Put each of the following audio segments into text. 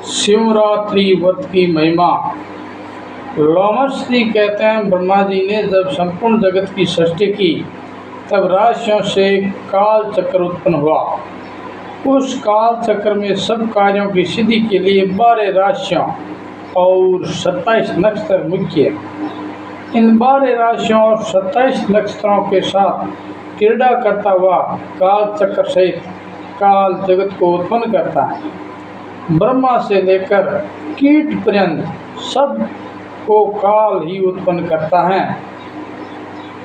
शिवरात्रि व्रत की महिमा। लोमश जी कहते हैं, ब्रह्मा जी ने जब संपूर्ण जगत की सृष्टि की तब राशियों से काल चक्र उत्पन्न हुआ। उस काल चक्र में सब कार्यों की सिद्धि के लिए 12 राशियां और 27 नक्षत्र मुख्य। इन 12 राशियों और 27 नक्षत्रों के साथ क्रीड़ा करता हुआ काल चक्र सहित काल जगत को उत्पन्न करता है। ब्रह्मा से लेकर कीट पर्यंत सब को काल ही उत्पन्न करता है।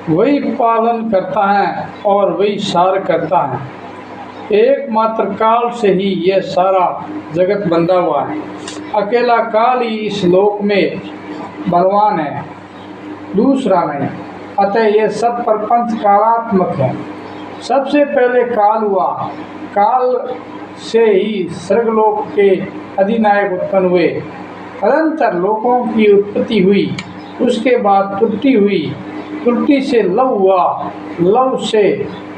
वही पालन करता है और वही सार करता है। एकमात्र काल से ही यह सारा जगत बंधा हुआ है। अकेला काल ही इस लोक में बलवान है, दूसरा नहीं। अतः यह सब प्रपंच कालात्मक है। सबसे पहले काल हुआ, काल से ही स्वर्गलोक के अधिनायक उत्पन्न हुए। तदंतर लोकों की उत्पत्ति हुई, उसके बाद त्रुटि हुई, त्रुटि से लव हुआ, लव से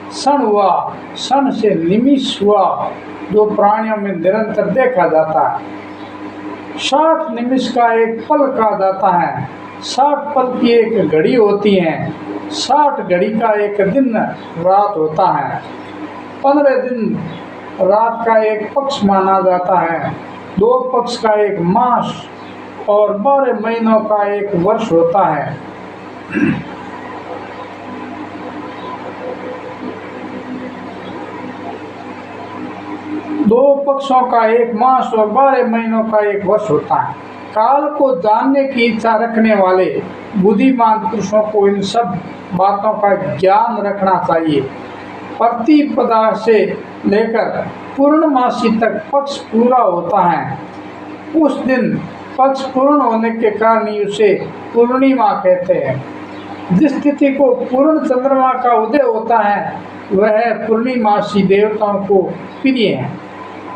क्षण हुआ, क्षण से निमिष हुआ, जो प्राणियों में निरंतर देखा जाता है। 60 निमिष का एक पल कहा जाता है। 60 पल की एक घड़ी होती है। 60 घड़ी का एक दिन रात होता है। 15 दिन रात का एक पक्ष माना जाता है। 2 पक्ष का एक मास और 12 महीनों का एक वर्ष होता है। दो पक्षों का एक मास और 12 महीनों का एक वर्ष होता है। काल को जानने की इच्छा रखने वाले बुद्धिमान पुरुषों को इन सब बातों का ज्ञान रखना चाहिए। प्रतिपदा से लेकर पूर्णमासी तक पक्ष पूरा होता है। उस दिन पक्ष पूर्ण होने के कारण ही उसे पूर्णिमा कहते हैं। जिस तिथि को पूर्ण चंद्रमा का उदय होता है वह पूर्णिमासी देवताओं को प्रिय है,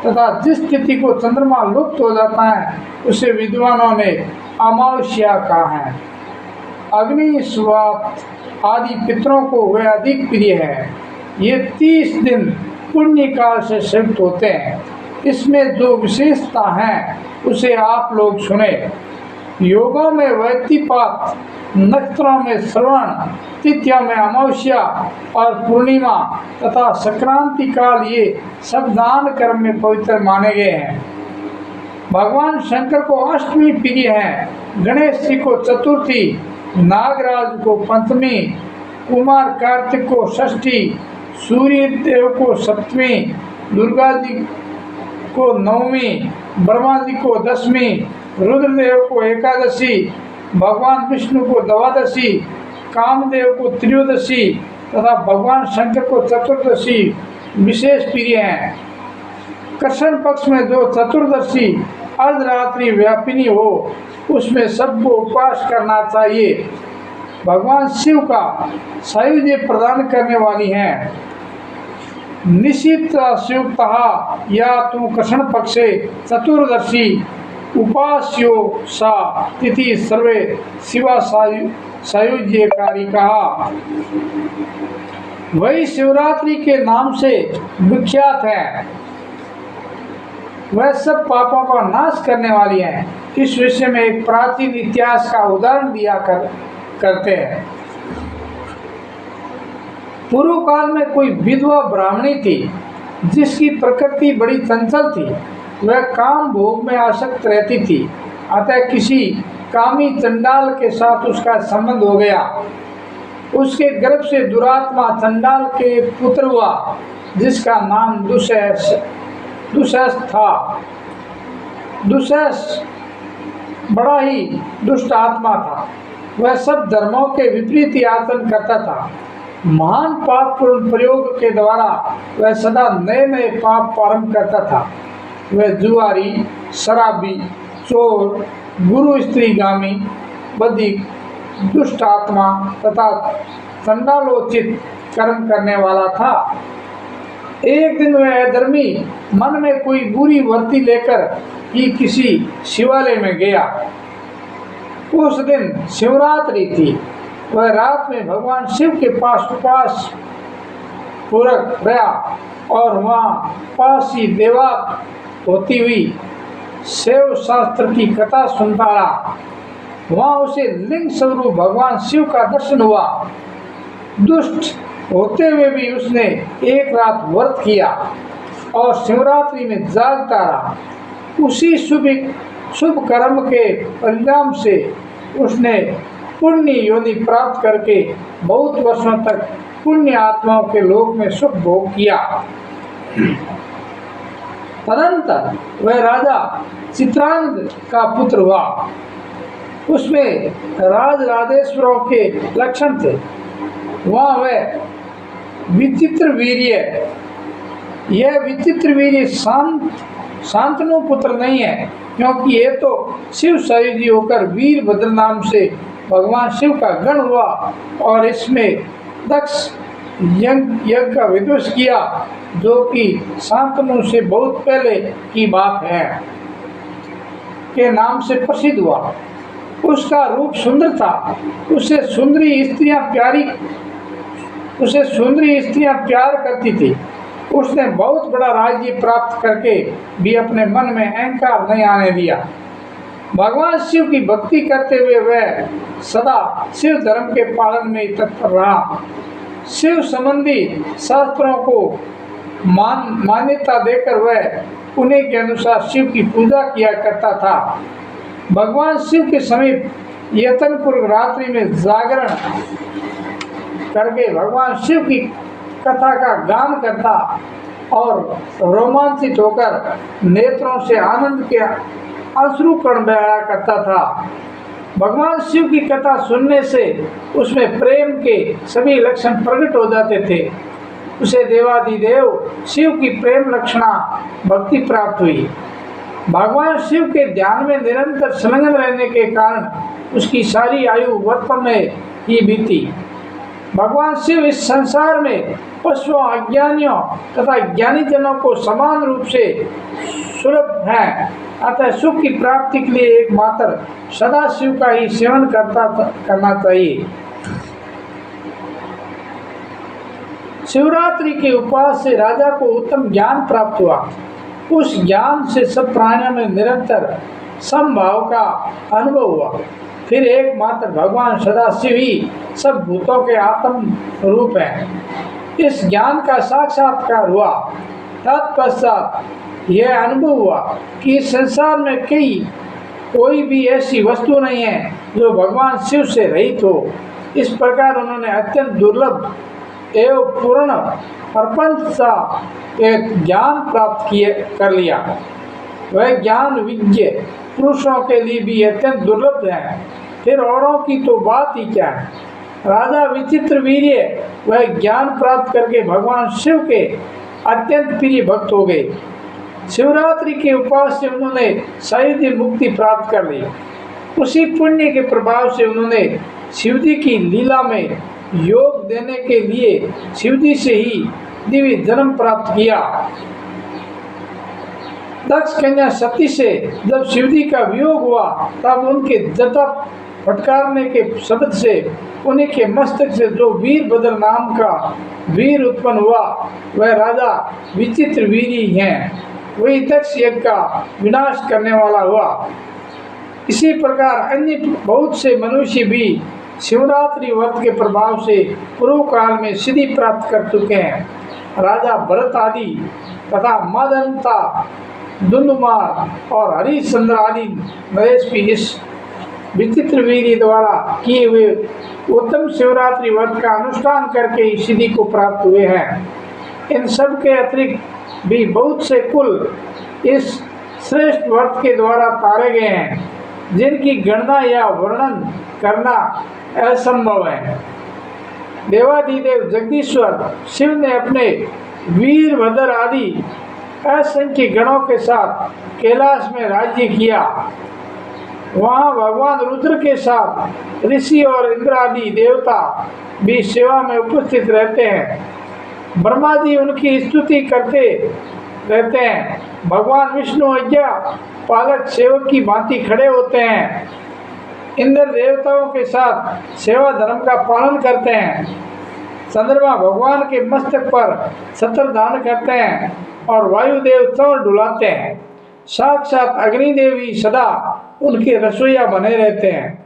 तथा जिस तिथि को चंद्रमा लुप्त हो जाता है उसे विद्वानों ने अमावस्या कहा है। अग्नि स्वात आदि पितरों को वह अधिक प्रिय है। ये 30 दिन पुण्य काल से सिद्ध होते हैं। इसमें जो विशेषता है उसे आप लोग सुने। योगों में व्यतिपात, नक्षत्रों में श्रवण, तिथियों में अमावस्या और पूर्णिमा तथा संक्रांति काल ये सब दान कर्म में पवित्र माने गए हैं। भगवान शंकर को अष्टमी प्रिय है, गणेश जी को चतुर्थी, नागराज को पंचमी, कुमार कार्तिक को षष्ठी, सूर्य देव को सप्तमी, दुर्गा जी को नवमी, ब्रह्मा जी को दसवीं, रुद्रदेव को एकादशी, भगवान विष्णु को द्वादशी, कामदेव को त्रयोदशी तथा भगवान शंकर को चतुर्दशी विशेष प्रिय हैं। कृष्ण पक्ष में जो चतुर्दशी अर्धरात्रि व्यापिनी हो उसमें सबको उपवास करना चाहिए। भगवान शिव का सायुज्य प्रदान करने वाली हैं। निशित शिवतः या तु कृष्ण पक्षे चतुर्दशी उपास्यो सा तिथि सर्वे शिवा सायुज्यकारी कहा। वही शिवरात्रि के नाम से विख्यात है। वह सब पापों का नाश करने वाली है। इस विषय में एक प्राचीन इतिहास का उदाहरण दिया करते हैं। पूर्व काल में कोई विधवा ब्राह्मणी थी जिसकी प्रकृति बड़ी चंचल थी। वह काम भोग में आसक्त रहती थी। अतः किसी कामी चंडाल के साथ उसका संबंध हो गया। उसके गर्भ से दुरात्मा चंडाल के पुत्र हुआ जिसका नाम दुष्यस था। दुष्यस बड़ा ही दुष्ट आत्मा था। वह सब धर्मों के विपरीत आचरण करता था। महान पाप प्रयोग के द्वारा वह सदा नए नए पाप प्रारंभ करता था। वह जुआरी, शराबी, चोर, गुरु स्त्रीगामी, बधिक, दुष्ट आत्मा तथा चंडालोचित कर्म करने वाला था। एक दिन वह अधर्मी मन में कोई बुरी वृत्ति लेकर ही किसी शिवालय में गया। उस दिन शिवरात्रि थी। वह रात में भगवान शिव के पास उपवास पूर्वक गया और वहाँ पास ही देवा होती हुई शिव शास्त्र की कथा सुनता रहा। वहां उसे लिंग स्वरूप भगवान शिव का दर्शन हुआ। दुष्ट होते हुए भी उसने एक रात व्रत किया और शिवरात्रि में जागता रहा। उसी शुभ कर्म के परिणाम से उसने पुण्य योनि प्राप्त करके बहुत वर्षों तक पुण्य आत्माओं के लोक में सुख भोग किया। तदंतर वह राजा चित्रांग का पुत्र हुआ। उसमें राज राजेश्वरों के लक्षण थे। वहाँ वह विचित्र वीर्य, यह विचित्र वीर्य शांतनु पुत्र नहीं है, क्योंकि ये तो शिव सयुजी होकर वीरभद्र नाम से भगवान शिव का गण हुआ और इसमें दक्ष यज्ञ का विध्वंस किया, जो कि शांतनु से बहुत पहले की बात है, के नाम से प्रसिद्ध हुआ। उसका रूप सुंदर था। उसे सुंदरी स्त्रियां प्यार करती थी। उसने बहुत बड़ा राज्य प्राप्त करके भी अपने मन में अहंकार नहीं आने दिया। भगवान शिव की भक्ति करते हुए वह सदा शिव धर्म के पालन में तत्पर रहा। शिव संबंधी शास्त्रों को मान्यता देकर वह उन्हीं के अनुसार शिव की पूजा किया करता था। भगवान शिव के समीप यतनपुर रात्रि में जागरण करके भगवान शिव की कथा का गान करता और रोमांचित होकर नेत्रों से आनंद के अश्रु कण बहाया करता था। भगवान शिव की कथा सुनने से उसमें प्रेम के सभी लक्षण प्रकट हो जाते थे। उसे देवादिदेव शिव की प्रेम लक्षणा भक्ति प्राप्त हुई। भगवान शिव के ध्यान में निरंतर संलग्न रहने के कारण उसकी सारी आयु व्रत में ही बीती। भगवान शिव इस संसार में पशुओं, अज्ञानियों तथा ज्ञानी जनों को समान रूप से सुलभ है। अतः सुख की प्राप्ति के लिए एकमात्र सदा शिव का ही सेवन करना चाहिए। शिवरात्रि के उपवास से राजा को उत्तम ज्ञान प्राप्त हुआ। उस ज्ञान से सब प्राणियों में निरंतर समभाव का अनुभव हुआ। फिर एकमात्र भगवान सदाशिव ही सब भूतों के आत्म रूप हैं। इस ज्ञान का साक्षात्कार हुआ। तत्पश्चात यह अनुभव हुआ कि इस संसार में कोई भी ऐसी वस्तु नहीं है जो भगवान शिव से रहित हो। इस प्रकार उन्होंने अत्यंत दुर्लभ एवं पूर्ण प्रपंच सा एक ज्ञान प्राप्त कर लिया। वह ज्ञान विज्ञ पुरुषों के लिए भी अत्यंत दुर्लभ है, फिर औरों की तो बात ही क्या है। राजा विचित्र वीर्य वह ज्ञान प्राप्त करके भगवान शिव के अत्यंत प्रिय भक्त हो गए। शिवरात्रि के उपवास से उन्होंने शायद मुक्ति प्राप्त कर ली। उसी पुण्य के प्रभाव से उन्होंने शिवजी की लीला में योग देने के लिए शिवजी से ही दिव्य जन्म प्राप्त किया। दक्ष कन्या सती से जब शिवजी का वियोग हुआ तब उनके जटा फटकारने के शब्द से उन्हीं के मस्तक से जो वीरभद्र नाम का वीर उत्पन्न हुआ, वह राजा विचित्र वीरी हैं। वही दक्ष यज्ञ का विनाश करने वाला हुआ। इसी प्रकार अन्य बहुत से मनुष्य भी शिवरात्रि व्रत के प्रभाव से पूर्व काल में सिद्धि प्राप्त कर चुके हैं। राजा भरत आदि तथा मदंता, दुंदुमार और हरिश्चंद्र आदि नरेश भी इस विचित्र वीर्य द्वारा किए हुए उत्तम शिवरात्रि व्रत का अनुष्ठान करके इस सिद्धि को प्राप्त हुए हैं। इन सब के अतिरिक्त भी बहुत से कुल इस श्रेष्ठ व्रत के द्वारा तारे गए हैं, जिनकी गणना या वर्णन करना असंभव है। देवादिदेव जगदीश्वर शिव ने अपने वीरभद्र आदि असंख्य गणों के साथ कैलाश में राज्य किया। वहाँ भगवान रुद्र के साथ ऋषि और इंद्र आदि देवता भी सेवा में उपस्थित रहते हैं। ब्रह्मा जी उनकी स्तुति करते रहते हैं। भगवान विष्णु आज्ञा पालक सेवक की भांति खड़े होते हैं। इंद्र देवताओं के साथ सेवा धर्म का पालन करते हैं। चंद्रमा भगवान के मस्तक पर छत्र दान करते हैं और वायुदेव चौर डुलाते हैं। साक्षात अग्नि देवी सदा उनके रसोईया बने रहते हैं।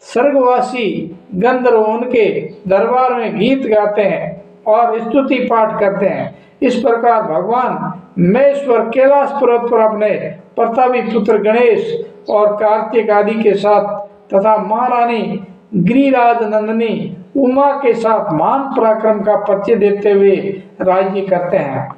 स्वर्गवासी गंधर्व उनके दरबार में गीत गाते हैं और स्तुति पाठ करते हैं। इस प्रकार भगवान महेश्वर कैलाश पर्वत पर अपने प्रतापी पुत्र गणेश और कार्तिक आदि के साथ तथा महारानी गिरिराज नंदिनी उमा के साथ महान पराक्रम का परिचय देते हुए राज्य करते हैं।